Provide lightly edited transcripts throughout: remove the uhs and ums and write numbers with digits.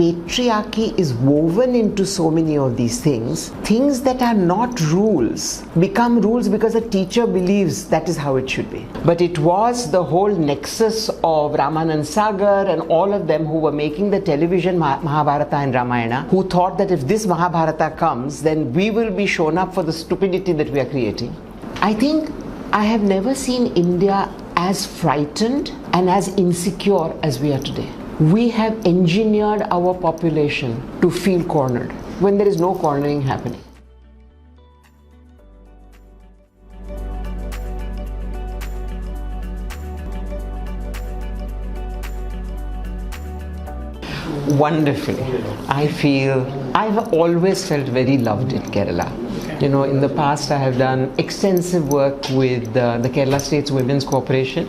patriarchy is woven into so many of these things. Things that are not rules become rules because a teacher believes that is how it should be. But it was the whole nexus of Ramanand Sagar and all of them who were making the television Mahabharata and Ramayana, who thought that if this Mahabharata comes, then we will be shown up for the stupidity that we are creating. I think I have never seen India as frightened and as insecure as we are today. We have engineered our population to feel cornered when there is no cornering happening. Wonderfully. I've always felt very loved in Kerala. You know, in the past I have done extensive work with the Kerala State's Women's Corporation.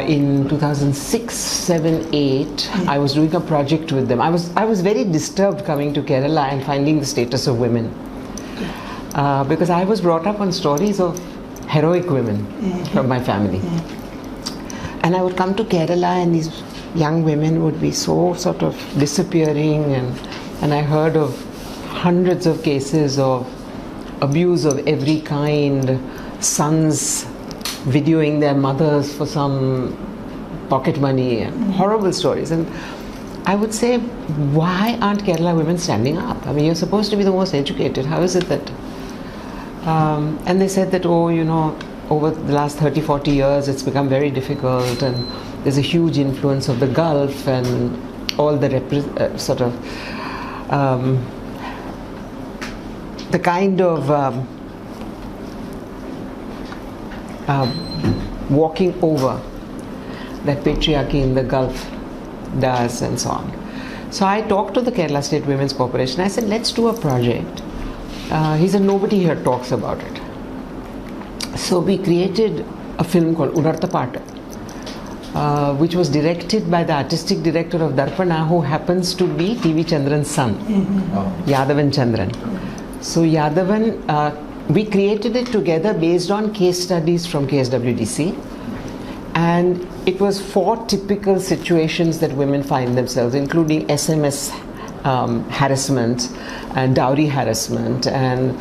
In 2006, 7, 8, I was doing a project with them. I was very disturbed coming to Kerala and finding the status of women. Because I was brought up on stories of heroic women from my family. And I would come to Kerala and these young women would be so sort of disappearing, and I heard of hundreds of cases of abuse of every kind, sons videoing their mothers for some pocket money, and horrible stories. And I would say, why aren't Kerala women standing up? I mean, you're supposed to be the most educated. How is it that? And they said that, oh, you know, over the last 30, 40 years, it's become very difficult, and there's a huge influence of the Gulf and all the the kind of walking over that patriarchy in the Gulf does, and so on. So I talked to the Kerala State Women's Corporation. I said, let's do a project. He said, nobody here talks about it. So we created a film called Unartha Pata, which was directed by the artistic director of Darpana, who happens to be T.V. Chandran's son, Yadavan Chandran. So Yadavan, we created it together based on case studies from KSWDC, and it was 4 typical situations that women find themselves, including SMS harassment and dowry harassment, and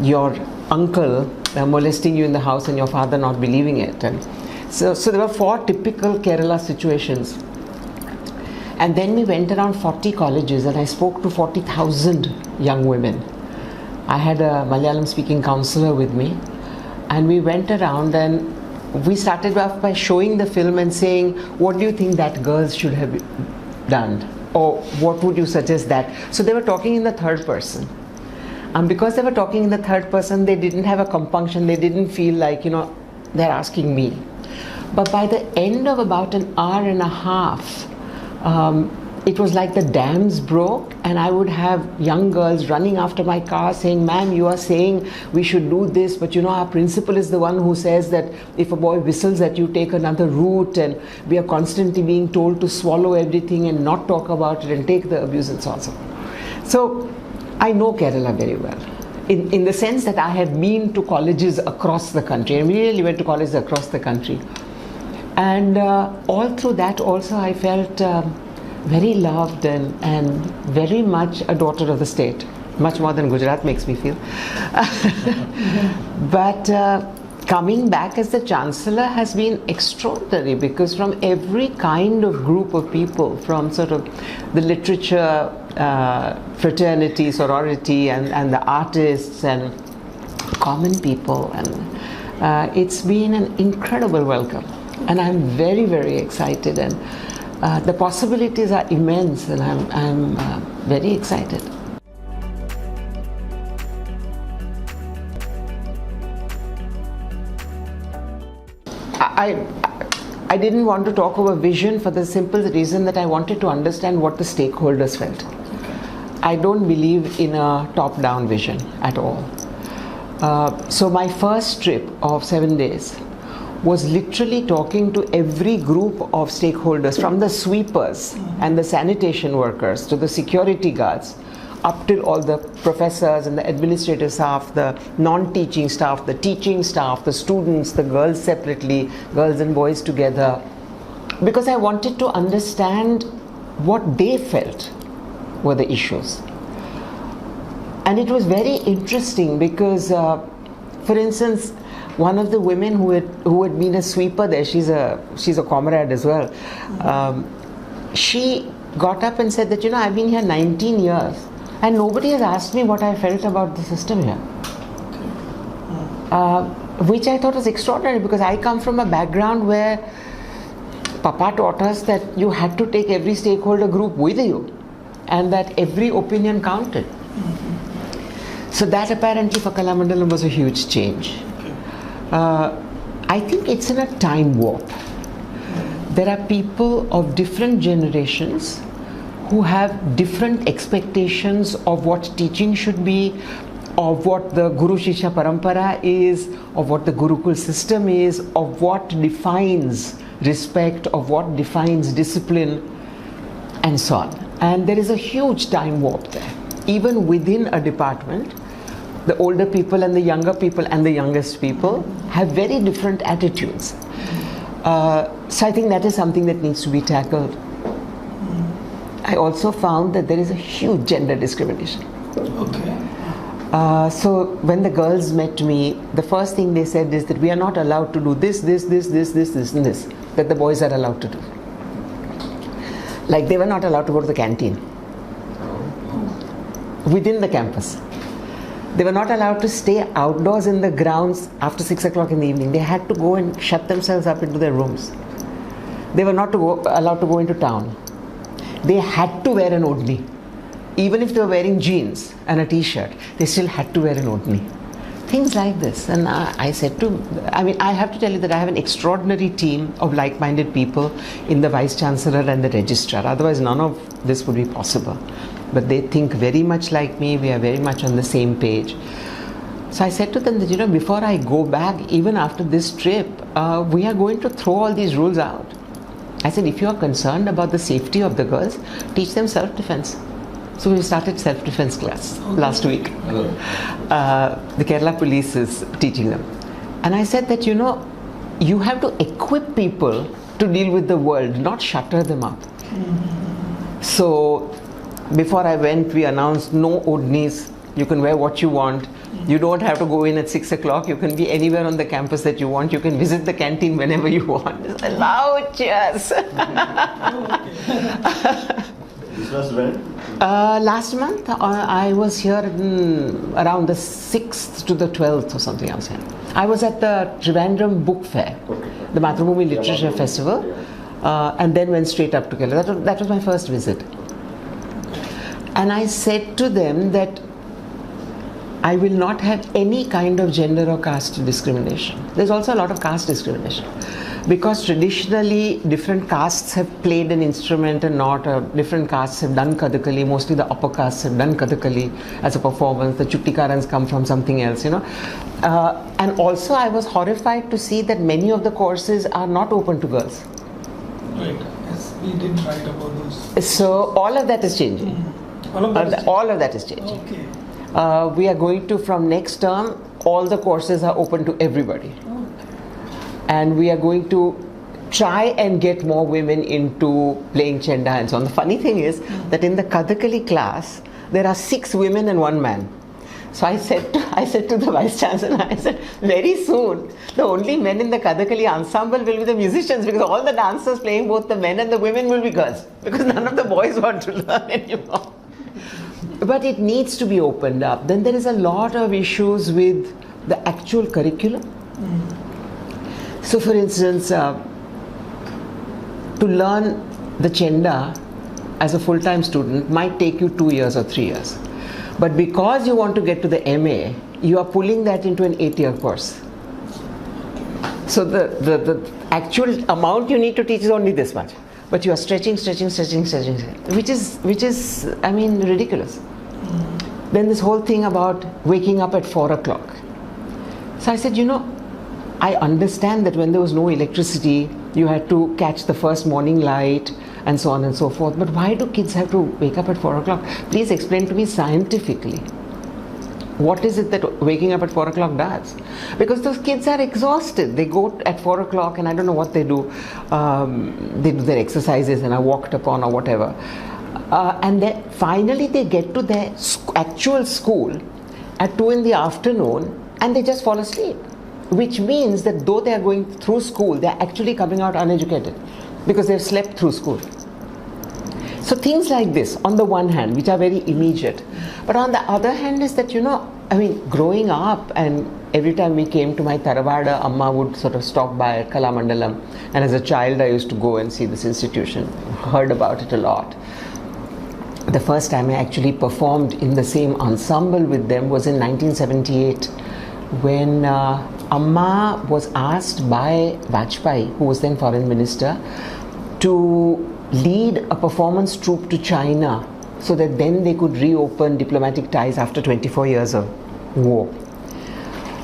your uncle molesting you in the house and your father not believing it. And so there were 4 typical Kerala situations. And then we went around 40 colleges and I spoke to 40,000 young women. I had a Malayalam speaking counselor with me, and we went around and we started off by showing the film and saying, what do you think that girls should have done? Or what would you suggest that? So they were talking in the third person. And because they were talking in the third person, they didn't have a compunction. They didn't feel like, you know, they're asking me. But by the end of about an hour and a half, it was like the dams broke, and I would have young girls running after my car saying, ma'am, you are saying we should do this, but you know, our principal is the one who says that if a boy whistles at you, take another route, and we are constantly being told to swallow everything and not talk about it and take the abuse and so on. So I know Kerala very well, in the sense that I have been to colleges across the country. I really went to colleges across the country. And all through that also I felt very loved and very much a daughter of the state, much more than Gujarat makes me feel. But coming back as the Chancellor has been extraordinary, because from every kind of group of people, from sort of the literature, fraternity, sorority, and the artists and common people, and it's been an incredible welcome. And I'm very, very excited, and the possibilities are immense, and I'm very excited. I didn't want to talk about vision for the simple reason that I wanted to understand what the stakeholders felt. I don't believe in a top-down vision at all. So my first trip of 7 days was literally talking to every group of stakeholders, from the sweepers and the sanitation workers to the security guards, up till all the professors and the administrative staff, the non-teaching staff, the teaching staff, the students, the girls separately, girls and boys together, because I wanted to understand what they felt were the issues. And it was very interesting because, for instance, one of the women who had been a sweeper there, she's a comrade as well, she got up and said that, I've been here 19 years and nobody has asked me what I felt about the system here. Which I thought was extraordinary, because I come from a background where Papa taught us that you had to take every stakeholder group with you and that every opinion counted. So that apparently for Kalamandalam was a huge change. I think it's in a time warp. There are people of different generations who have different expectations of what teaching should be, of what the Guru Shishya Parampara is, of what the Gurukul system is, of what defines respect, of what defines discipline, and so on. And there is a huge time warp there. Even within a department, the older people and the younger people and the youngest people have very different attitudes. So I think that is something that needs to be tackled. I also found that there is a huge gender discrimination. Okay. So when the girls met me, the first thing they said is that we are not allowed to do this, and this, that the boys are allowed to do. Like they were not allowed to go to the canteen within the campus. They were not allowed to stay outdoors in the grounds after 6 o'clock in the evening. They had to go and shut themselves up into their rooms. They were not allowed to go into town. They had to wear an odhni. Even if they were wearing jeans and a t-shirt, they still had to wear an odhni. Things like this. And I have to tell you that I have an extraordinary team of like-minded people in the Vice Chancellor and the Registrar. Otherwise, none of this would be possible. But they think very much like me. We are very much on the same page. So I said to them that, before I go back, even after this trip, we are going to throw all these rules out. I said, if you are concerned about the safety of the girls, teach them self-defense. So we started self-defense class last week. The Kerala police is teaching them. And I said that, you have to equip people to deal with the world, not shutter them up. So before I went, we announced no odhnis. You can wear what you want. You don't have to go in at 6 o'clock. You can be anywhere on the campus that you want. You can visit the canteen whenever you want. Loud cheers. This was when? Last month. I was here around the 6th to the 12th or something. I was at the Trivandrum Book Fair, the Mathrubhumi Literature Festival, and then went straight up to Kerala. That was my first visit. And I said to them that I will not have any kind of gender or caste discrimination. There's also a lot of caste discrimination. Because traditionally, different castes have played an instrument and not. Different castes have done Kathakali. Mostly the upper castes have done Kathakali as a performance. The Chuttikarans come from something else, And also I was horrified to see that many of the courses are not open to girls. Right. Yes, we did write about those. So all of that is changing. All of that is changing. Okay. We are going to, from next term, all the courses are open to everybody. And we are going to try and get more women into playing Chenda and so on. The funny thing is that in the Kathakali class, there are 6 women and 1 man. So I said to the Vice Chancellor, I said, very soon, the only men in the Kathakali ensemble will be the musicians, because all the dancers playing both the men and the women will be girls, because none of the boys want to learn anymore. But it needs to be opened up. Then there is a lot of issues with the actual curriculum. So for instance, to learn the Chenda as a full-time student might take you 2 years or 3 years. But because you want to get to the MA, you are pulling that into an 8-year course. So the actual amount you need to teach is only this much. But you are stretching, which is ridiculous. Then this whole thing about waking up at 4 o'clock. So I said, I understand that when there was no electricity, you had to catch the first morning light and so on and so forth. But why do kids have to wake up at 4 o'clock? Please explain to me scientifically What is it that waking up at 4 o'clock does? Because those kids are exhausted. They go at 4 o'clock and I don't know what they do. They do their exercises and are walked upon or whatever. And then finally they get to their actual school at 2 in the afternoon and they just fall asleep. Which means that though they are going through school, they are actually coming out uneducated because they've slept through school. So things like this, on the one hand, which are very immediate. But on the other hand is that, growing up and every time we came to my Taravada, Amma would sort of stop by Kalamandalam. And as a child, I used to go and see this institution, heard about it a lot. The first time I actually performed in the same ensemble with them was in 1978 when Amma was asked by Vajpayee, who was then foreign minister, to lead a performance troupe to China so that then they could reopen diplomatic ties after 24 years of war.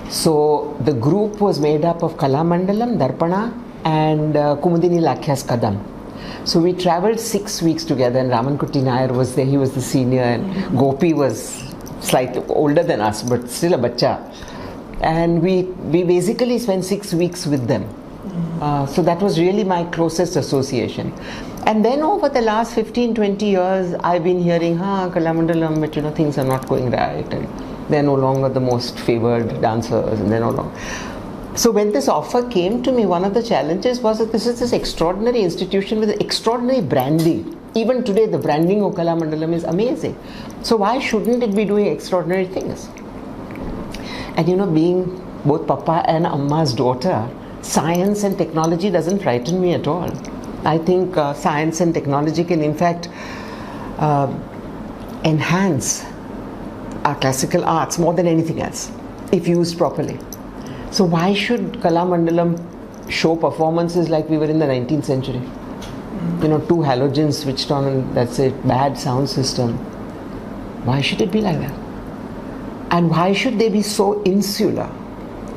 So the group was made up of Kalamandalam, Darpana and Kumudini Lakhya's Kadam. So we travelled 6 weeks together and Ramankutti Nair was there, he was the senior and Gopi was slightly older than us but still a bacha. And we basically spent 6 weeks with them. So that was really my closest association. And then over the last 15-20 years, I've been hearing, Kalamandalam, but things are not going right, and they're no longer the most favoured dancers, and they're no longer. So when this offer came to me, one of the challenges was that this is this extraordinary institution with extraordinary branding. Even today, the branding of Kalamandalam is amazing. So why shouldn't it be doing extraordinary things? And being both Papa and Amma's daughter, science and technology doesn't frighten me at all. I think science and technology can in fact enhance our classical arts more than anything else if used properly. So why should Kalamandalam show performances like we were in the 19th century? 2 halogens switched on and that's it, bad sound system. Why should it be like that? And why should they be so insular?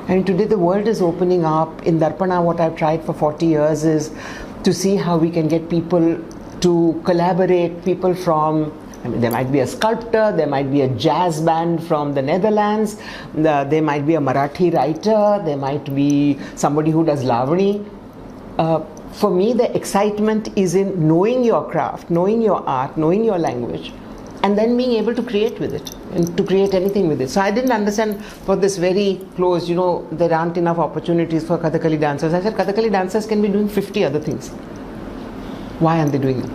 I mean, today the world is opening up. In Darpana, what I've tried for 40 years is to see how we can get people to collaborate, people from, there might be a sculptor, there might be a jazz band from the Netherlands, there might be a Marathi writer, there might be somebody who does Lavani. For me, the excitement is in knowing your craft, knowing your art, knowing your language, and then being able to create with it and to create anything with it. So I didn't understand for this very close, there aren't enough opportunities for Kathakali dancers. I said Kathakali dancers can be doing 50 other things. Why aren't they doing them?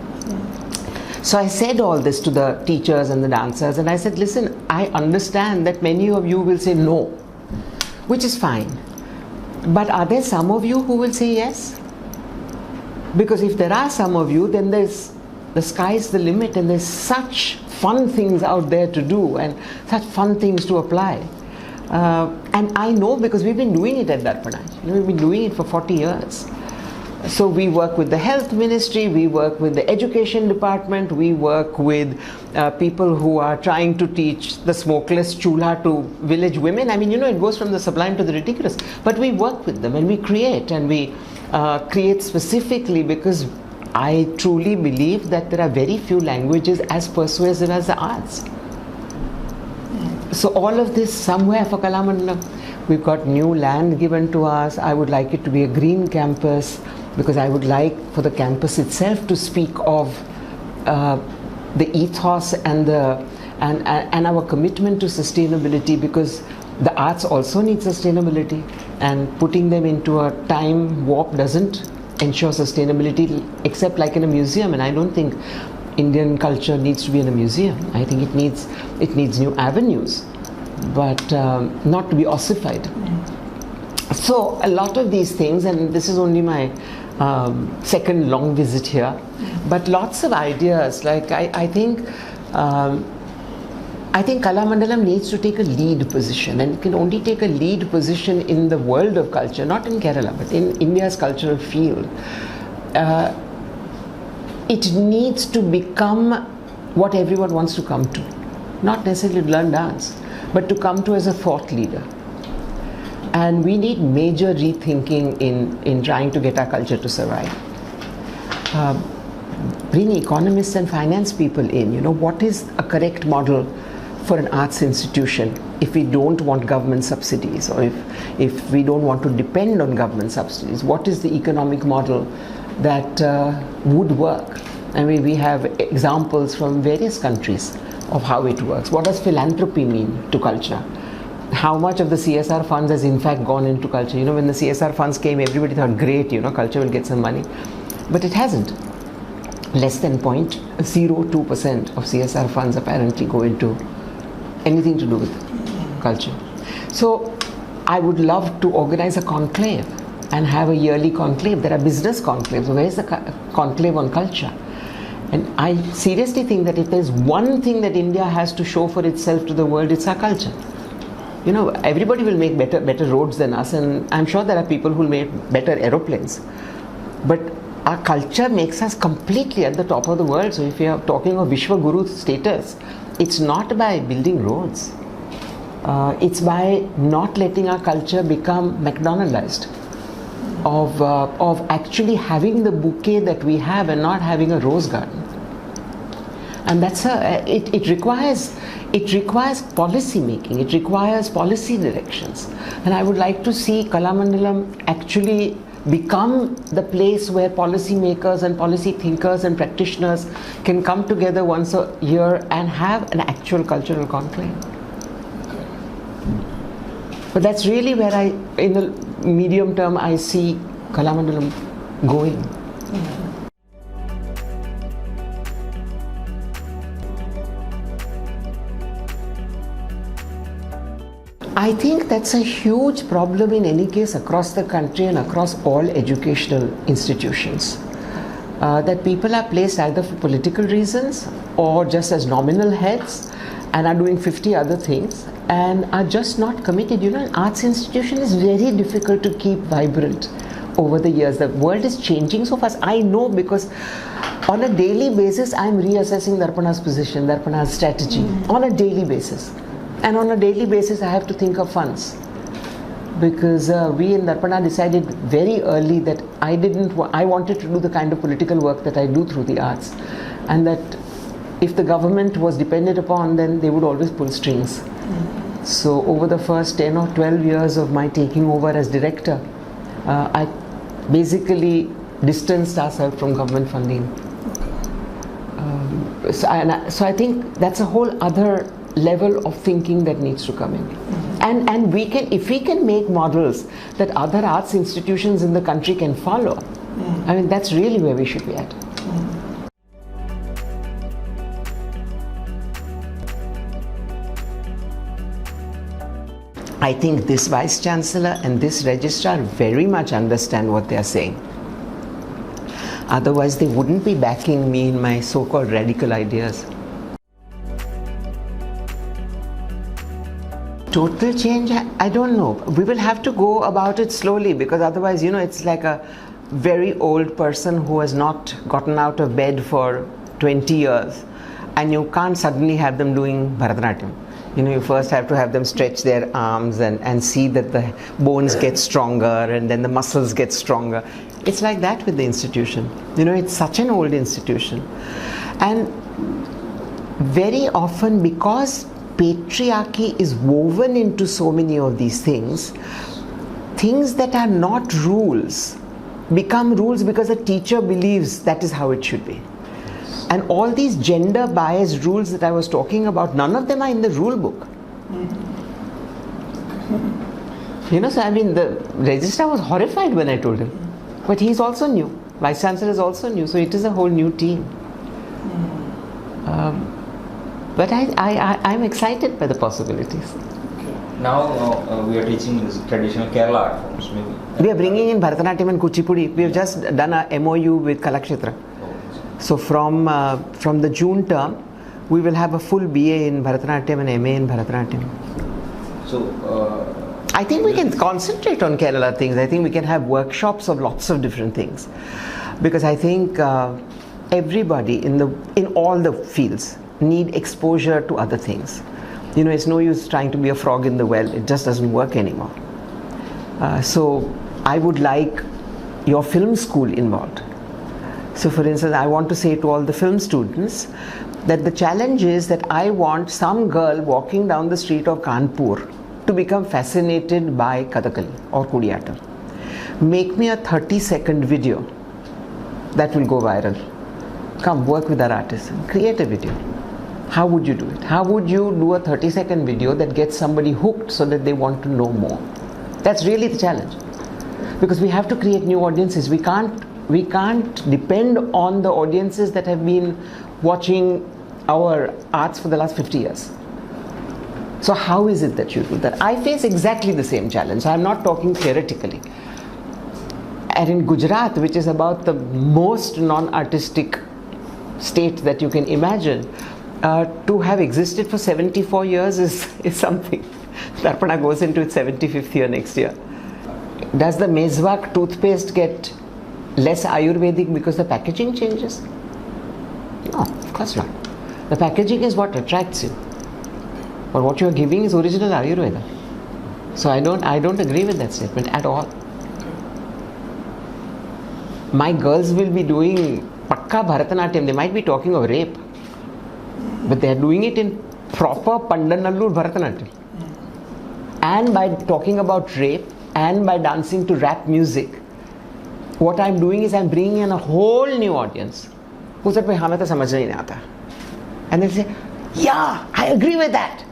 So I said all this to the teachers and the dancers and I said, listen, I understand that many of you will say no, which is fine. But are there some of you who will say yes? Because if there are some of you, then the sky's the limit and there's such fun things out there to do and such fun things to apply. And I know because we've been doing it at Darpana. We've been doing it for 40 years. So we work with the health ministry, we work with the education department, we work with people who are trying to teach the smokeless chulha to village women. I mean, it goes from the sublime to the ridiculous. But we work with them and we create, and we create specifically because I truly believe that there are very few languages as persuasive as the arts. So all of this somewhere for Kalamandalam. We've got new land given to us. I would like it to be a green campus because I would like for the campus itself to speak of the ethos and our commitment to sustainability, because the arts also need sustainability, and putting them into a time warp doesn't ensure sustainability except like in a museum. And I don't think Indian culture needs to be in a museum. I think it needs new avenues, but not to be ossified. So a lot of these things, and this is only my second long visit here, but lots of ideas. Like I think Kalamandalam needs to take a lead position, and it can only take a lead position in the world of culture, not in Kerala, but in India's cultural field. It needs to become what everyone wants to come to, not necessarily learn dance, but to come to as a thought leader. And we need major rethinking in trying to get our culture to survive. Bring economists and finance people in. What is a correct model for an arts institution? if we don't want government subsidies, or if we don't want to depend on government subsidies, what is the economic model that would work? I mean, we have examples from various countries of how it works. What does philanthropy mean to culture? How much of the CSR funds has in fact gone into culture? You know, when the CSR funds came, everybody thought, great, you know, culture will get some money. But it hasn't. Less than 0.02% of CSR funds apparently go into anything to do with culture. So I would love to organize a conclave and have a yearly conclave. There are business conclaves. Where is the conclave on culture? And I seriously think that if there's one thing that India has to show for itself to the world, it's our culture. You know, everybody will make better roads than us, and I'm sure there are people who will make better aeroplanes. But our culture makes us completely at the top of the world. So if you are talking of Vishwa Guru status, it's not by building roads. It's by not letting our culture become McDonaldized, of actually having the bouquet that we have and not having a rose garden. And that's it requires policy making, it requires policy directions. And I would like to see Kalamandalam actually become the place where policy makers and policy thinkers and practitioners can come together once a year and have an actual cultural conclave. But that's really where in the medium term, I see Kalamandalam going. I think that's a huge problem in any case across the country and across all educational institutions. That people are placed either for political reasons or just as nominal heads and are doing 50 other things and are just not committed. You know, an arts institution is very difficult to keep vibrant over the years. The world is changing so fast. I know, because on a daily basis I'm reassessing Darpana's position, Darpana's strategy on a daily basis. And on a daily basis I have to think of funds, because we in Darpana decided very early that I wanted to do the kind of political work that I do through the arts, and that if the government was dependent upon, then they would always pull strings. So over the first 10 or 12 years of my taking over as director, I basically distanced ourselves from government funding. So I think that's a whole other level of thinking that needs to come in. And we can, if we can make models that other arts institutions in the country can follow, I mean, that's really where we should be at. I think this Vice Chancellor and this Registrar very much understand what they are saying. Otherwise, they wouldn't be backing me in my so-called radical ideas. Total change, I don't know. We will have to go about it slowly, because otherwise, you know, it's like a very old person who has not gotten out of bed for 20 years, and you can't suddenly have them doing Bharatanatyam. You know, you first have to have them stretch their arms and see that the bones get stronger and then the muscles get stronger. It's like that with the institution. You know, it's such an old institution. And very often, because patriarchy is woven into so many of these things, things that are not rules become rules because a teacher believes that is how it should be. And all these gender biased rules that I was talking about, none of them are in the rule book. You know, so I mean, the registrar was horrified when I told him. But he's also new. Vice Chancellor is also new. So it is a whole new team. But I'm excited by the possibilities. Now we are teaching this traditional Kerala art forms, maybe. We are bringing in Bharatanatyam and Kuchipudi. We have just done a MOU with Kalakshetra. So from the June term, we will have a full BA in Bharatanatyam and MA in Bharatanatyam. So I think we can concentrate on Kerala things. I think we can have workshops of lots of different things, because I think everybody in all the fields need exposure to other things. You know, it's no use trying to be a frog in the well. It just doesn't work anymore. So I would like your film school involved. So for instance, I want to say to all the film students that the challenge is that I want some girl walking down the street of Kanpur to become fascinated by Kathakali or Kudiyattam. Make me a 30-second video that will go viral. Come work with our artists and create a video. How would you do it? How would you do a 30-second video that gets somebody hooked so that they want to know more? That's really the challenge. Because we have to create new audiences. We can't depend on the audiences that have been watching our arts for the last 50 years. So how is it that you do that? I face exactly the same challenge. I'm not talking theoretically. And in Gujarat, which is about the most non-artistic state that you can imagine, to have existed for 74 years is something. Darpana goes into its 75th year next year. Does the Meswak toothpaste get less Ayurvedic because the packaging changes? No, of course not. The packaging is what attracts you. But what you are giving is original Ayurveda. So I don't agree with that statement at all. My girls will be doing Pakka Bharatanatyam. They might be talking of rape, but they are doing it in proper Pandanallur Bharatanatyam. And by talking about rape and by dancing to rap music, what I'm doing is I'm bringing in a whole new audience who said, "Hame to samajh nahi aata." And they say, "Yeah, I agree with that."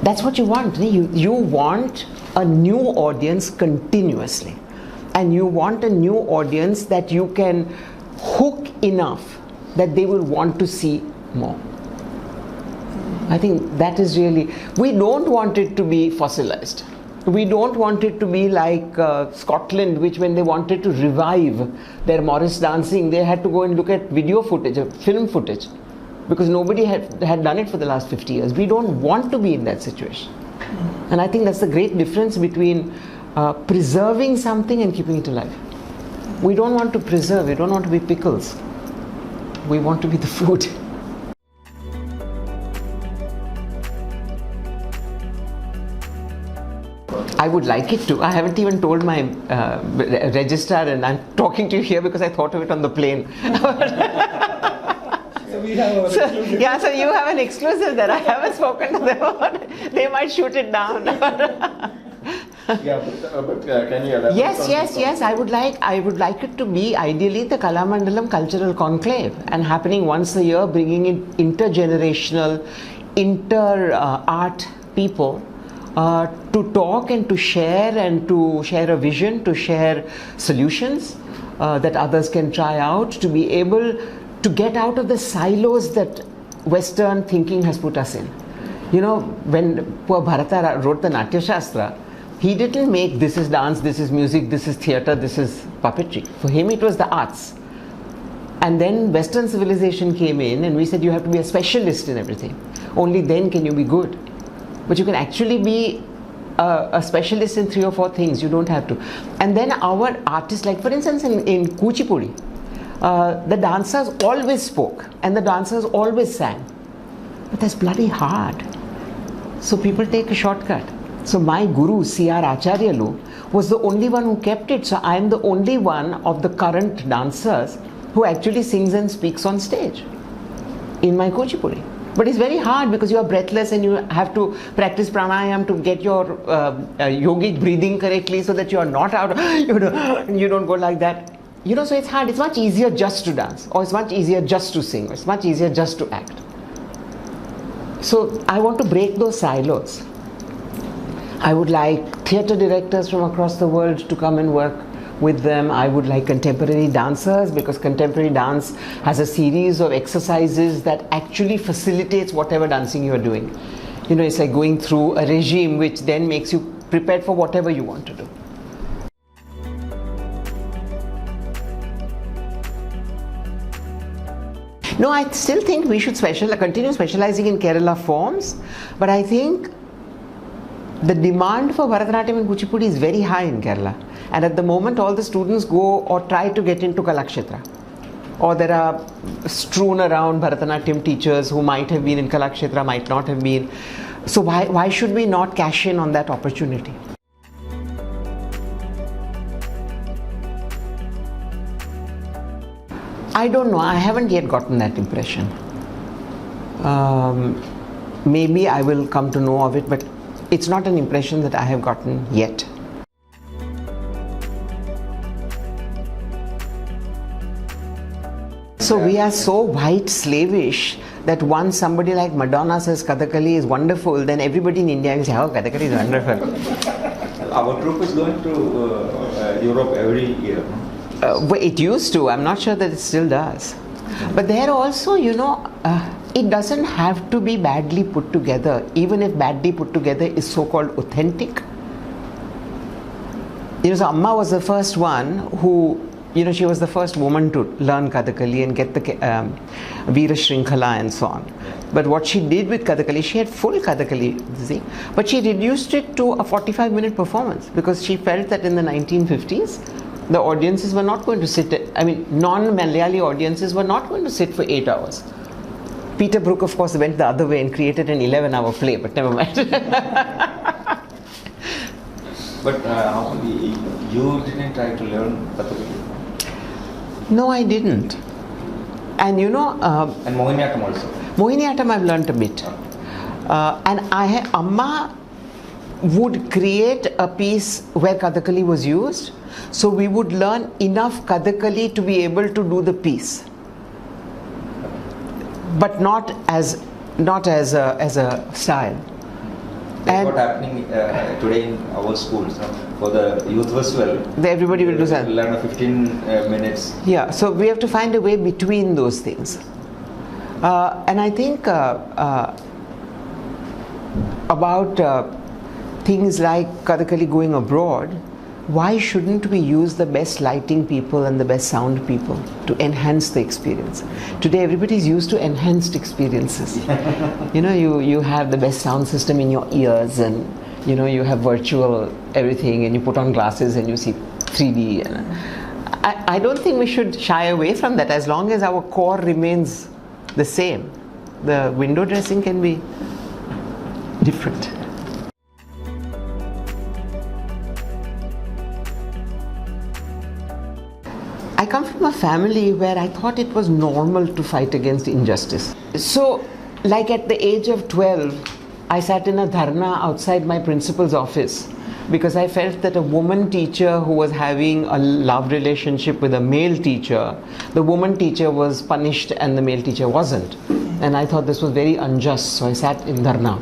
That's what you want. You want a new audience continuously. And you want a new audience that you can hook enough that they will want to see more. I think that is really, we don't want it to be fossilized. We don't want it to be like Scotland, which when they wanted to revive their Morris dancing, they had to go and look at video footage, film footage, because nobody had done it for the last 50 years. We don't want to be in that situation. And I think that's the great difference between preserving something and keeping it alive. We don't want to preserve, we don't want to be pickles. We want to be the food. I would like it to. I haven't even told my registrar, and I'm talking to you here because I thought of it on the plane. So we have our exclusive. Yeah, so you have an exclusive that I haven't spoken to them about. They might shoot it down. Yeah, but can you elaborate? Yes. I would like it to be ideally the Kalamandalam Cultural Conclave, and happening once a year, bringing in intergenerational, art people to talk and to share a vision, to share solutions that others can try out, to be able to get out of the silos that Western thinking has put us in. You know, when poor Bharata wrote the Natya Shastra, he didn't make this is dance, this is music, this is theatre, this is puppetry. For him it was the arts. And then Western civilization came in and we said you have to be a specialist in everything. Only then can you be good. But you can actually be a specialist in 3 or 4 things. You don't have to. And then our artists, like for instance in Kuchipudi, the dancers always spoke and the dancers always sang. But that's bloody hard. So people take a shortcut. So my guru, C.R. Acharyalu, was the only one who kept it. So I am the only one of the current dancers who actually sings and speaks on stage in my Kuchipudi. But it's very hard because you are breathless and you have to practice pranayam to get your yogic breathing correctly so that you are not out, you don't go like that. You know, so it's hard. It's much easier just to dance, or it's much easier just to sing, or it's much easier just to act. So I want to break those silos. I would like theatre directors from across the world to come and work with them. I would like contemporary dancers, because contemporary dance has a series of exercises that actually facilitates whatever dancing you are doing. You know, it's like going through a regime which then makes you prepared for whatever you want to do. No, I still think we should continue specializing in Kerala forms, but I think the demand for Bharatanatyam and Kuchipudi is very high in Kerala. And at the moment, all the students go or try to get into Kalakshetra. Or there are strewn around Bharatanatyam teachers who might have been in Kalakshetra, might not have been. So why should we not cash in on that opportunity? I don't know. I haven't yet gotten that impression. Maybe I will come to know of it, but it's not an impression that I have gotten yet. So we are so white slavish that once somebody like Madonna says Kathakali is wonderful, then everybody in India will say, oh, Kathakali is wonderful. Our group is going to Europe every year. Well, it used to. I'm not sure that it still does. But there also, it doesn't have to be badly put together, even if badly put together is so-called authentic. So Amma was the first one who, she was the first woman to learn Kathakali and get the Veera Shrinkhala and so on. But what she did with Kathakali, she had full Kathakali, but she reduced it to a 45-minute performance because she felt that in the 1950s, the audiences were not going to sit, non-Malayali audiences were not going to sit for 8 hours. Peter Brook, of course, went the other way and created an 11-hour play, but never mind. But you didn't try to learn Kathakali? No, I didn't. And and Mohiniyattam also? Mohiniyattam I've learnt a bit. And Amma would create a piece where Kathakali was used, so we would learn enough Kathakali to be able to do the piece, but not as a style. That's what's happening today in our schools. For the youth festival, everybody will do that. Learn 15 minutes. Yeah, so we have to find a way between those things. And I think about things like Kathakali going abroad, why shouldn't we use the best lighting people and the best sound people to enhance the experience? Today everybody is used to enhanced experiences. You have the best sound system in your ears, and you have virtual everything, and you put on glasses and you see 3D. And I don't think we should shy away from that as long as our core remains the same. The window dressing can be different. I come from a family where I thought it was normal to fight against injustice. So, like at the age of 12, I sat in a dharna outside my principal's office because I felt that a woman teacher who was having a love relationship with a male teacher, the woman teacher was punished and the male teacher wasn't. And I thought this was very unjust, so I sat in dharna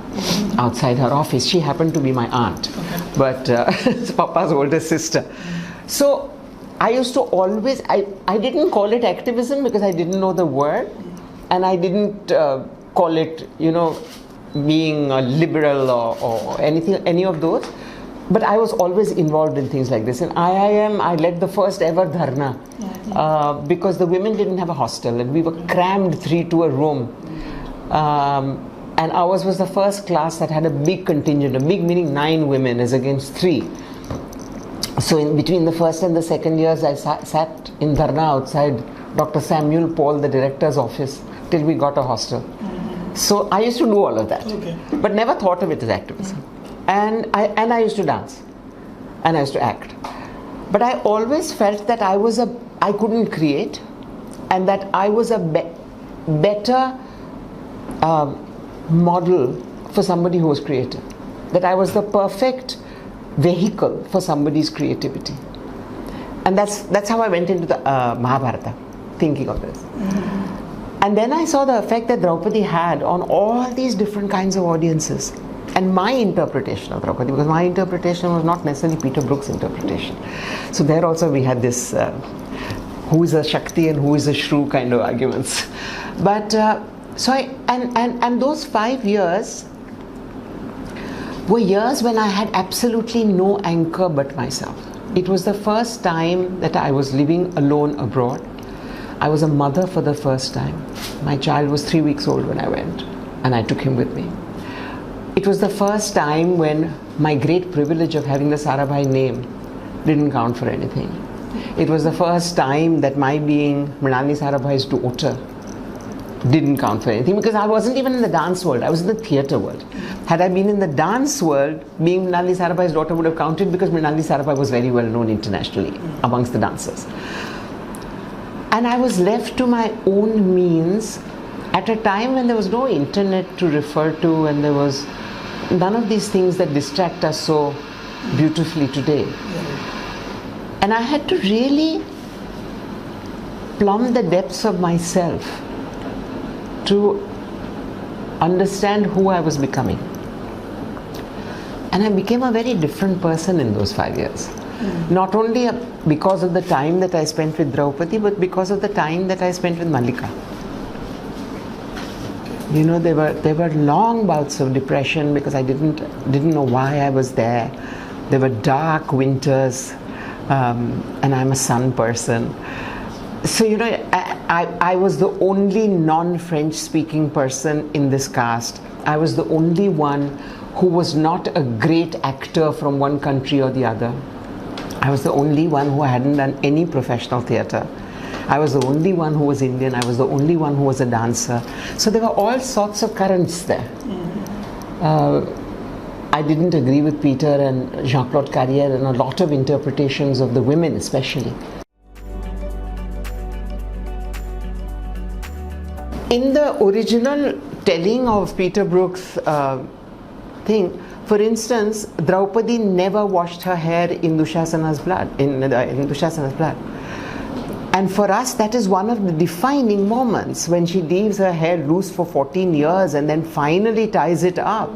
outside her office. She happened to be my aunt, but it's Papa's older sister. So I used to always, I didn't call it activism because I didn't know the word, and I didn't call it, being a liberal or any of those, but I was always involved in things like this. In IIM, I led the first ever dharna because the women didn't have a hostel and we were crammed 3 to a room. And ours was the first class that had a big contingent, a big meaning 9 women as against 3. So in between the first and the second years, I sat in dharna outside Dr. Samuel Paul, the director's office, till we got a hostel. So I used to do all of that, but never thought of it as activism. And I used to dance, and I used to act. But I always felt that I couldn't create, and that I was a better model for somebody who was creative. That I was the perfect vehicle for somebody's creativity. And that's how I went into the Mahabharata, thinking of this. And then I saw the effect that Draupadi had on all these different kinds of audiences. And my interpretation of Draupadi, because my interpretation was not necessarily Peter Brook's interpretation. So there also we had this who is a Shakti and who is a Shrew kind of arguments. But and those 5 years were years when I had absolutely no anchor but myself. It was the first time that I was living alone abroad. I was a mother for the first time. My child was 3 weeks old when I went, and I took him with me. It was the first time when my great privilege of having the Sarabhai name didn't count for anything. It was the first time that my being Mrinalini Sarabhai's daughter didn't count for anything, because I wasn't even in the dance world, I was in the theatre world. Had I been in the dance world, being Mrinalini Sarabhai's daughter would have counted, because Mrinalini Sarabhai was very well known internationally amongst the dancers. And I was left to my own means at a time when there was no internet to refer to, and there was none of these things that distract us so beautifully today. And I had to really plumb the depths of myself to understand who I was becoming. And I became a very different person in those 5 years. Not only because of the time that I spent with Draupadi, but because of the time that I spent with Mallika. You know, there were long bouts of depression because I didn't know why I was there. There were dark winters, and I'm a sun person. So, you know, I was the only non-French speaking person in this cast. I was the only one who was not a great actor from one country or the other. I was the only one who hadn't done any professional theatre. I was the only one who was Indian. I was the only one who was a dancer. So there were all sorts of currents there. I didn't agree with Peter and Jean-Claude Carrière and a lot of interpretations of the women especially. In the original telling of Peter Brook's thing, for instance, Draupadi never washed her hair in Dushasana's blood, in Dushasana's blood. And for us, that is one of the defining moments when she leaves her hair loose for 14 years and then finally ties it up.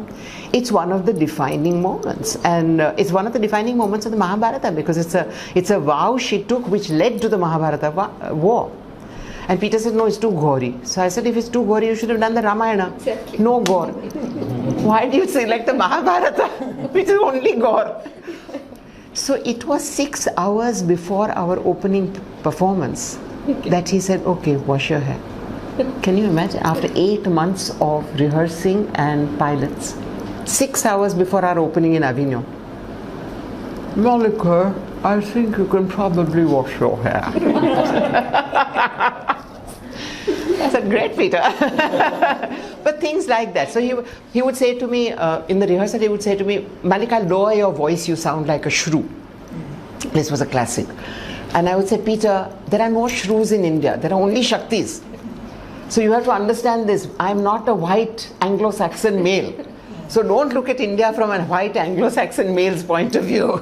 It's one of the defining moments, and it's one of the defining moments of the Mahabharata because it's a vow she took which led to the Mahabharata war. And Peter said, no, it's too gory. So I said, if it's too gory, you should have done the Ramayana. Exactly. No gore. Why do you select the Mahabharata, which is only gore? So it was 6 hours before our opening performance that he said, okay, wash your hair. Can you imagine? After 8 months of rehearsing and pilots, 6 hours before our opening in Avignon. Mallika, I think you can probably wash your hair. I said, great, Peter. But things like that. So he would say to me, in the rehearsal, he would say to me, Mallika, lower your voice, you sound like a shrew. This was a classic. And I would say, Peter, there are no shrews in India. There are only Shaktis. So you have to understand this. I'm not a white Anglo-Saxon male. So don't look at India from a white Anglo-Saxon male's point of view.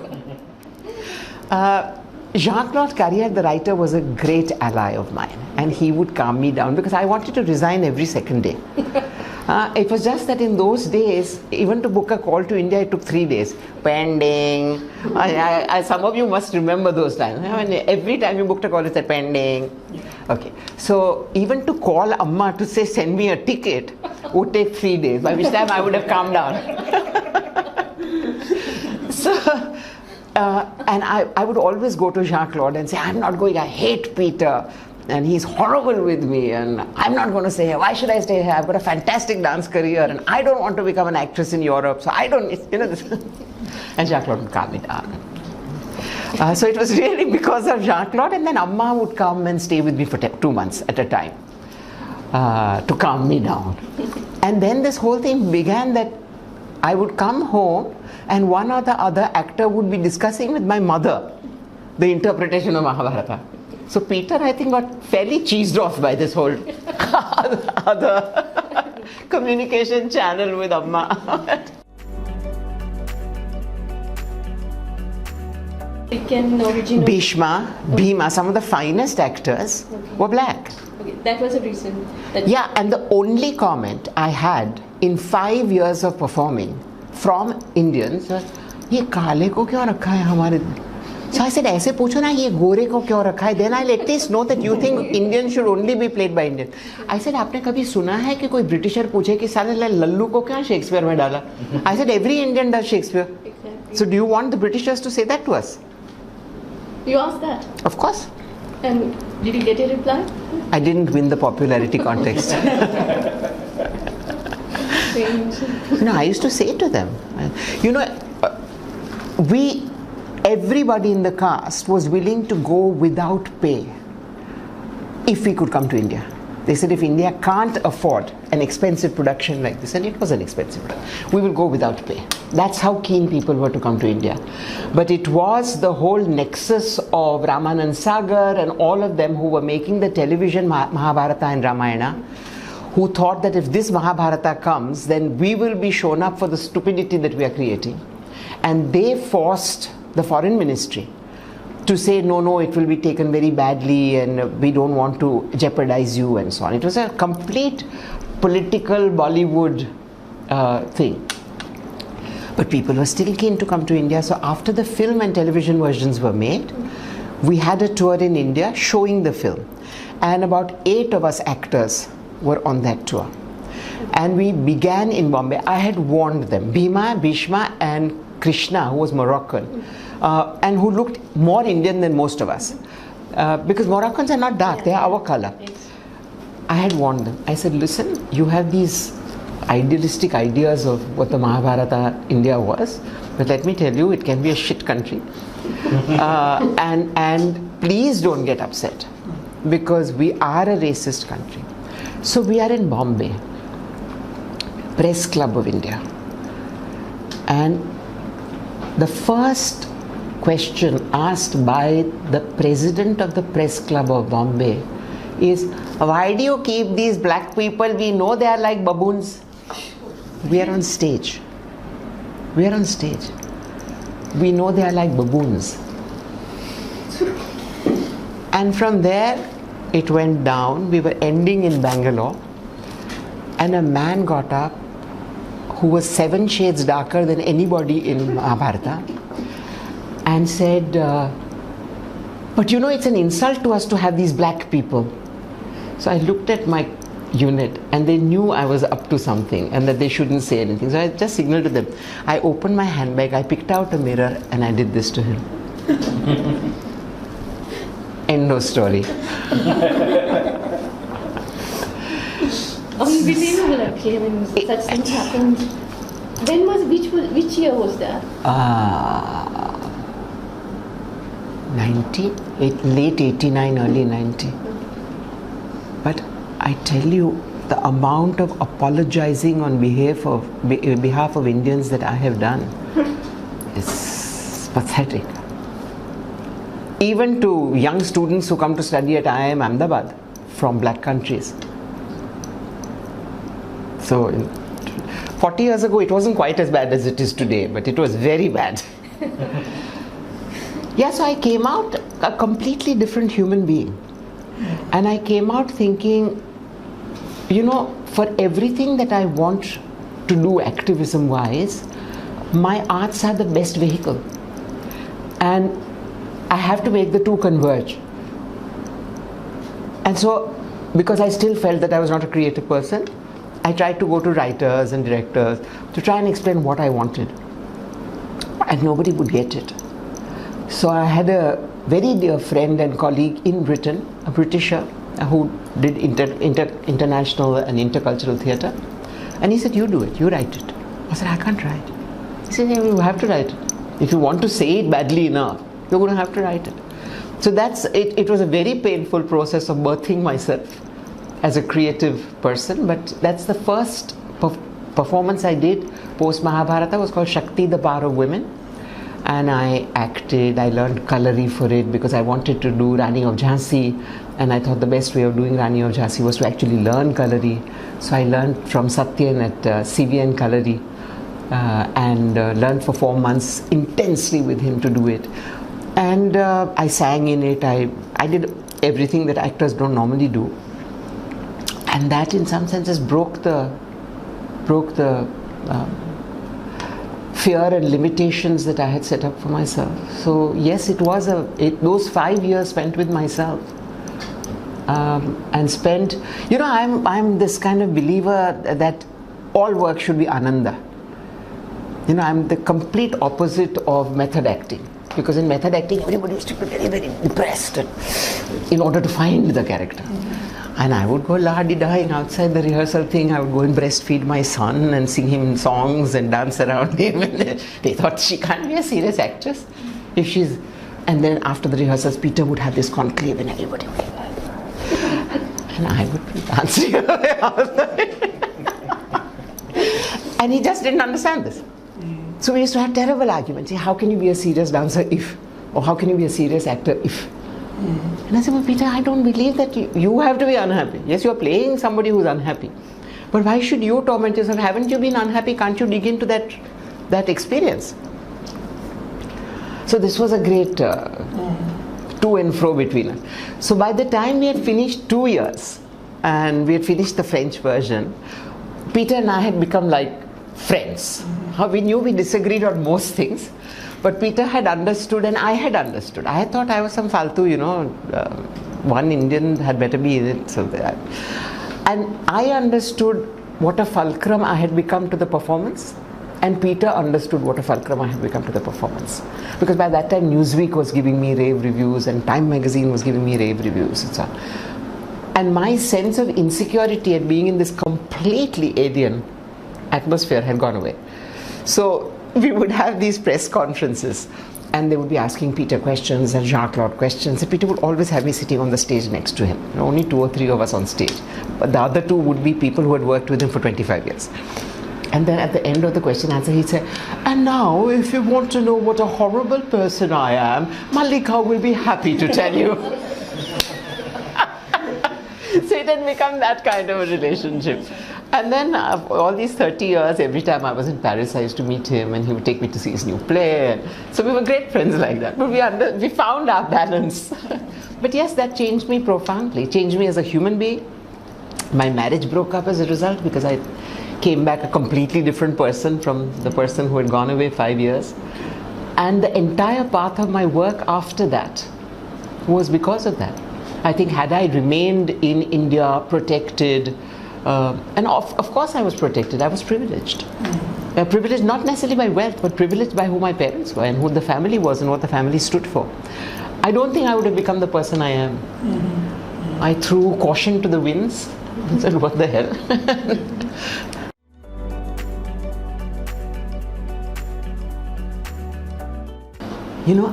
Jean-Claude Carrière, the writer, was a great ally of mine, and he would calm me down because I wanted to resign every second day. It was just that in those days, even to book a call to India, it took 3 days. Pending. Some of you must remember those times. I mean, every time you booked a call, it said pending. Okay. So even to call Amma to say, send me a ticket, would take 3 days, by which time I would have calmed down. And I would always go to Jean-Claude and say, I'm not going, I hate Peter. And he's horrible with me, and I'm not going to stay here. Why should I stay here? I've got a fantastic dance career, and I don't want to become an actress in Europe, so I don't, you know. And Jean-Claude would calm me down. So it was really because of Jean-Claude, and then Amma would come and stay with me for 2 months at a time to calm me down. And then this whole thing began that I would come home, and one or the other actor would be discussing with my mother the interpretation of Mahabharata. So Peter, I think, got fairly cheesed off by this whole other communication channel with Amma. Bhishma, Bhima, some of the finest actors were black. Okay, that was a reason. Yeah, and the only comment I had in 5 years of performing from Indians was, ये काले को क्यों रखा है हमारे? So I said, ऐसे पूछो ना ये गोरे को क्यों रखा है? Then I'll at least know that you think Indians should only be played by Indians. I said, आपने कभी सुना है कि कोई ब्रिटिशर पूछे कि साले लल्लू को क्या शेक्सपियर में डाला? I said, every Indian does Shakespeare. Exactly. So do you want the Britishers to say that to us? You asked that? Of course. And did you get a reply? I didn't win the popularity contest. No, I used to say to them, you know, everybody in the cast was willing to go without pay if we could come to India. They said if India can't afford an expensive production like this, and it was an expensive production, we will go without pay. That's how keen people were to come to India. But it was the whole nexus of Ramanand Sagar and all of them who were making the television Mahabharata and Ramayana, who thought that if this Mahabharata comes, then we will be shown up for the stupidity that we are creating. And they forced the foreign ministry to say, no, it will be taken very badly and we don't want to jeopardize you and so on. It was a complete political Bollywood thing. But people were still keen to come to India. So after the film and television versions were made, we had a tour in India showing the film. And about 8 of us actors were on that tour. And we began in Bombay. I had warned them, Bhishma and Krishna, who was Moroccan, and who looked more Indian than most of us. Because Moroccans are not dark, they are our color. I had warned them. I said, listen, you have these idealistic ideas of what the Mahabharata India was, but let me tell you, it can be a shit country. And please don't get upset, because we are a racist country. So we are in Bombay, Press Club of India. And the first question asked by the president of the Press Club of Bombay is, why do you keep these black people? We know they are like baboons. We are on stage. We are on stage. We know they are like baboons. And from there, it went down. We were ending in Bangalore. And a man got up who was 7 shades darker than anybody in Mahabharata and said, but you know, it's an insult to us to have these black people. So I looked at my unit and they knew I was up to something and that they shouldn't say anything. So I just signaled to them. I opened my handbag, I picked out a mirror and I did this to him. End of story. Unbelievable, actually. I mean, such things happened. Which year was that? late 89, early 90. But I tell you, the amount of apologizing on behalf of Indians that I have done is pathetic. Even to young students who come to study at IIM Ahmedabad from black countries. So 40 years ago it wasn't quite as bad as it is today, but it was very bad. Yeah, so I came out a completely different human being. And I came out thinking, you know, for everything that I want to do activism wise, my arts are the best vehicle. And I have to make the two converge. And so, because I still felt that I was not a creative person, I tried to go to writers and directors to try and explain what I wanted. And nobody would get it. So I had a very dear friend and colleague in Britain, a Britisher, who did international and intercultural theatre. And he said, you do it, you write it. I said, I can't write. He said, yeah, you have to write it. If you want to say it badly enough, you're going to have to write it. So that's it. It was a very painful process of birthing myself as a creative person, but that's the first performance I did post Mahabharata. Was called Shakti, the Power of Women. And I acted, I learned Kalari for it because I wanted to do Rani of Jhansi, and I thought the best way of doing Rani of Jhansi was to actually learn Kalari. So I learned from Satyan at CVN Kalari and learned for 4 months intensely with him to do it. And I sang in it, I did everything that actors don't normally do. And that in some senses broke the fear and limitations that I had set up for myself. So yes, it was those 5 years spent with myself, and spent, you know, I'm this kind of believer that all work should be ananda. You know, I'm the complete opposite of method acting, because in method acting everybody used to be very, very depressed in order to find the character. And I would go la-di-daing outside the rehearsal thing. I would go and breastfeed my son and sing him songs and dance around him. And they thought, she can't be a serious actress if she's... And then after the rehearsals, Peter would have this conclave and everybody would... And I would be dancing away. And he just didn't understand this. So we used to have terrible arguments. How can you be a serious dancer if? Or how can you be a serious actor if? And I said, well, Peter, I don't believe that you have to be unhappy. Yes, you're playing somebody who's unhappy. But why should you torment yourself? Haven't you been unhappy? Can't you dig into that experience? So this was a great to and fro between us. So by the time we had finished 2 years, and we had finished the French version, Peter and I had become like friends. We knew we disagreed on most things, but Peter had understood and I had understood. I had thought I was some faltu, one Indian had better be in it. So that. And I understood what a fulcrum I had become to the performance, and Peter understood what a fulcrum I had become to the performance. Because by that time Newsweek was giving me rave reviews and Time magazine was giving me rave reviews and so on. And my sense of insecurity at being in this completely alien atmosphere had gone away. So we would have these press conferences and they would be asking Peter questions and Jean-Claude questions, and Peter would always have me sitting on the stage next to him. Only 2 or 3 of us on stage. But the other 2 would be people who had worked with him for 25 years. And then at the end of the question answer, he'd say, and now if you want to know what a horrible person I am, Mallika will be happy to tell you. So it had become that kind of a relationship. And then all these 30 years, every time I was in Paris, I used to meet him and he would take me to see his new play. And so we were great friends like that. But we found our balance. But yes, that changed me profoundly. It changed me as a human being. My marriage broke up as a result because I came back a completely different person from the person who had gone away 5 years. And the entire path of my work after that was because of that. I think had I remained in India, protected, and of course I was protected, I was privileged. Privileged not necessarily by wealth, but privileged by who my parents were and who the family was and what the family stood for. I don't think I would have become the person I am. I threw caution to the winds and said, what the hell?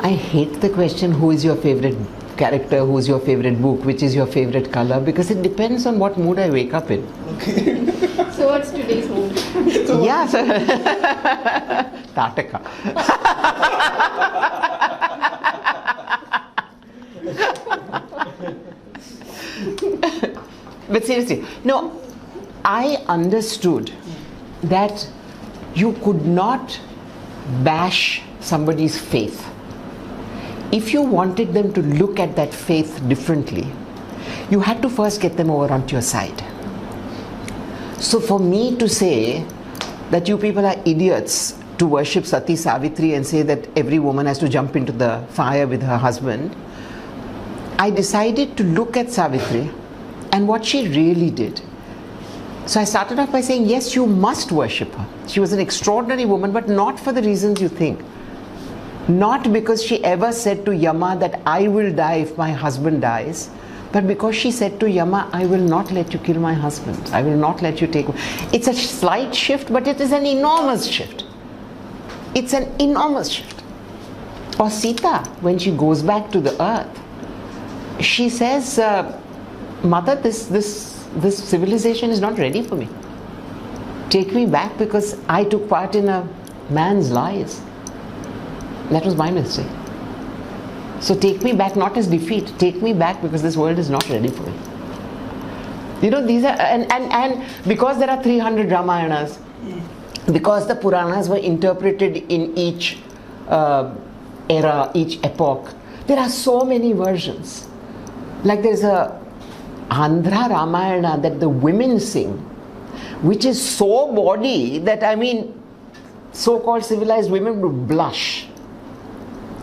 I hate the question, who is your favorite character, who is your favorite book, which is your favorite color, because it depends on what mood I wake up in. Okay. So what's today's mood? Yeah, so Tataka. But seriously, no, I understood that you could not bash somebody's faith. If you wanted them to look at that faith differently, you had to first get them over onto your side. So for me to say that you people are idiots to worship Sati Savitri and say that every woman has to jump into the fire with her husband, I decided to look at Savitri and what she really did. So I started off by saying, yes, you must worship her. She was an extraordinary woman, but not for the reasons you think. Not because she ever said to Yama that I will die if my husband dies, but because she said to Yama, I will not let you kill my husband. I will not let you take... It's a slight shift, but it is an enormous shift. It's an enormous shift. Or Sita, when she goes back to the earth, she says, Mother, this civilization is not ready for me. Take me back because I took part in a man's lies. That was my mistake. So take me back not as defeat, take me back because this world is not ready for me. These are, and because there are 300 Ramayanas, because the Puranas were interpreted in each era, each epoch, there are so many versions. Like there's a Andhra Ramayana that the women sing, which is so bawdy that so-called civilized women would blush.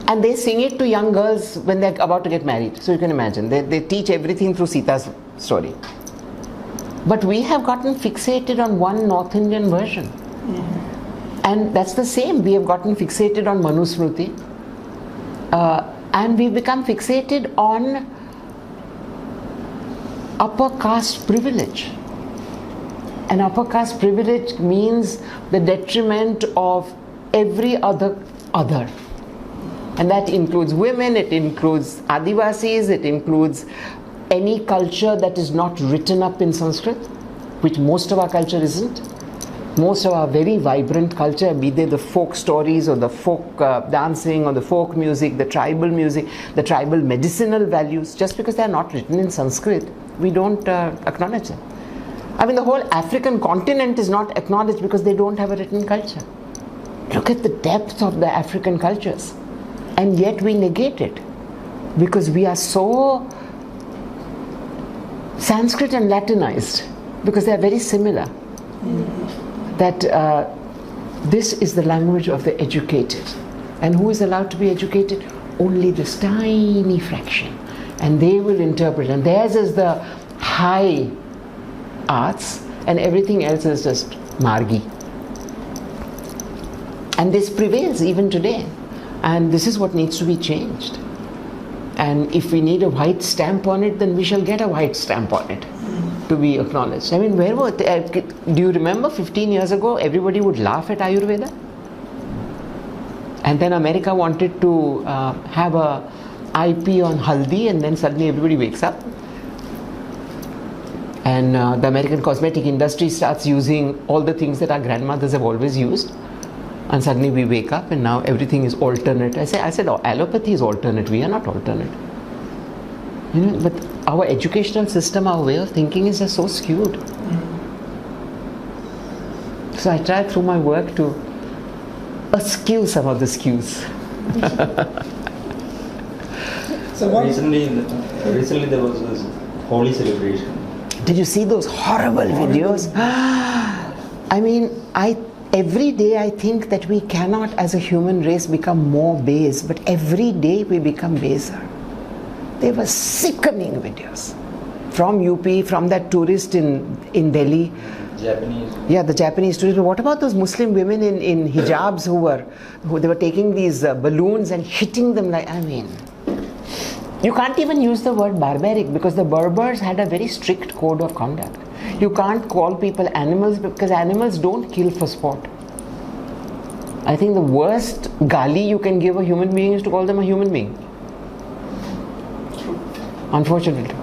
And they sing it to young girls when they're about to get married. So you can imagine, they teach everything through Sita's story. But we have gotten fixated on one North Indian version. And that's the same. We have gotten fixated on Manusmriti. And we've become fixated on upper caste privilege. And upper caste privilege means the detriment of every other. And that includes women, it includes Adivasis, it includes any culture that is not written up in Sanskrit, which most of our culture isn't. Most of our very vibrant culture, be they the folk stories or the folk dancing or the folk music, the tribal medicinal values, just because they are not written in Sanskrit, we don't acknowledge them. I mean, the whole African continent is not acknowledged because they don't have a written culture. Look at the depth of the African cultures. And yet we negate it because we are so Sanskrit and Latinized, because they are very similar. That this is the language of the educated. And who is allowed to be educated? Only this tiny fraction. And they will interpret. And theirs is the high arts, and everything else is just margi. And this prevails even today. And this is what needs to be changed. And if we need a white stamp on it, then we shall get a white stamp on it to be acknowledged. I mean, do you remember 15 years ago, everybody would laugh at Ayurveda? And then America wanted to have a IP on Haldi, and then suddenly everybody wakes up. And the American cosmetic industry starts using all the things that our grandmothers have always used. And suddenly we wake up and now everything is alternate. I said, oh, allopathy is alternate. We are not alternate. You know, but our educational system, our way of thinking is just so skewed. So I try through my work to askew some of the skews. So recently there was this Holi celebration. Did you see those horrible videos? I mean, every day I think that we cannot as a human race become more base, but every day we become baser. They were sickening videos from UP, from that tourist in Delhi. Japanese. Yeah, the Japanese tourist. But what about those Muslim women in hijabs who they were taking these balloons and hitting them like, I mean, you can't even use the word barbaric because the Berbers had a very strict code of conduct. You can't call people animals because animals don't kill for sport. I think the worst gali you can give a human being is to call them a human being. Unfortunately.